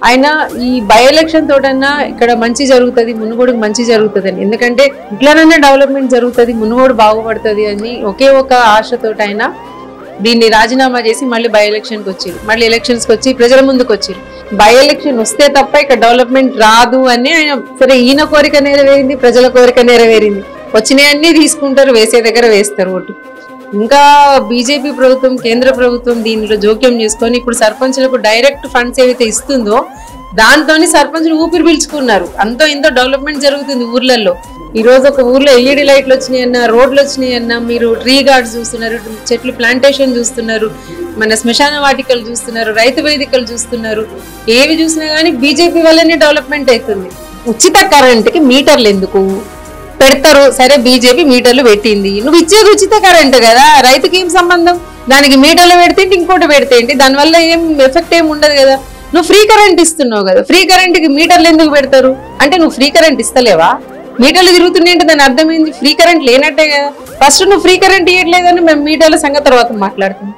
ఆయన ఈ by election తోటన్నా ఇక్కడ మంచి జరుగుతుంది, మునుగోడుకు మంచి జరుగుతుంది అని, ఎందుకంటే ఇట్లానన్నా డెవలప్మెంట్ జరుగుతుంది, మునుగోడు బాగుపడుతుంది అని ఒకే ఒక ఆశతోటి ఆయన దీన్ని రాజీనామా చేసి మళ్ళీ బై ఎలక్షన్కి వచ్చారు. మళ్ళీ ఎలక్షన్స్కి వచ్చి ప్రజల ముందుకు వచ్చారు. బై ఎలక్షన్ వస్తే తప్ప ఇక్కడ డెవలప్మెంట్ రాదు అని ఆయన, సరే ఈయన కోరిక నెరవేరింది, ప్రజల కోరిక నెరవేరింది, వచ్చినాయన్నీ తీసుకుంటారు, వేసే దగ్గర వేస్తారు ఓటు. ఇంకా బీజేపీ ప్రభుత్వం, కేంద్ర ప్రభుత్వం దీనిలో జోక్యం చేసుకొని ఇప్పుడు సర్పంచులకు డైరెక్ట్ ఫండ్స్ ఏవైతే ఇస్తుందో దాంతో సర్పంచులు ఊపిరి పీల్చుకున్నారు. అంతో ఇంతో డెవలప్మెంట్ జరుగుతుంది ఊర్లలో. ఈ రోజు ఒక ఊర్లో ఎల్ఈడి లైట్లు వచ్చినాయన్నా, రోడ్లు వచ్చినాయన్నా, మీరు ట్రీ గార్డ్స్ చూస్తున్నారు, చెట్లు ప్లాంటేషన్ చూస్తున్నారు, మన శ్మశాన వాటికలు చూస్తున్నారు, రైతు వేదికలు చూస్తున్నారు. ఏవి చూసినా కానీ బీజేపీ వల్లనే డెవలప్మెంట్ అవుతుంది. ఉచిత కరెంట్కి మీటర్లు ఎందుకు పెడతారు? సరే బీజేపీ మీటర్లు పెట్టింది, నువ్వు ఇచ్చేది ఉచిత కరెంట్ కదా, రైతుకి ఏం సంబంధం? దానికి మీటర్లు పెడితే ఇంకోటి పెడితే ఏంటి, దానివల్ల ఏం ఎఫెక్ట్ ఏమి ఉండదు కదా. నువ్వు ఫ్రీ కరెంట్ ఇస్తున్నావు కదా, ఫ్రీ కరెంట్కి మీటర్లు ఎందుకు పెడతారు? అంటే నువ్వు ఫ్రీ కరెంట్ ఇస్తలేవా? మీటర్లు తిరుగుతున్నాయంటే దాని అర్థమైంది ఫ్రీ కరెంట్ లేనట్టే కదా. ఫస్ట్ నువ్వు ఫ్రీ కరెంట్ ఇవ్వట్లేదని మేము మీటర్ల సంగతి తర్వాత మాట్లాడుతున్నాం.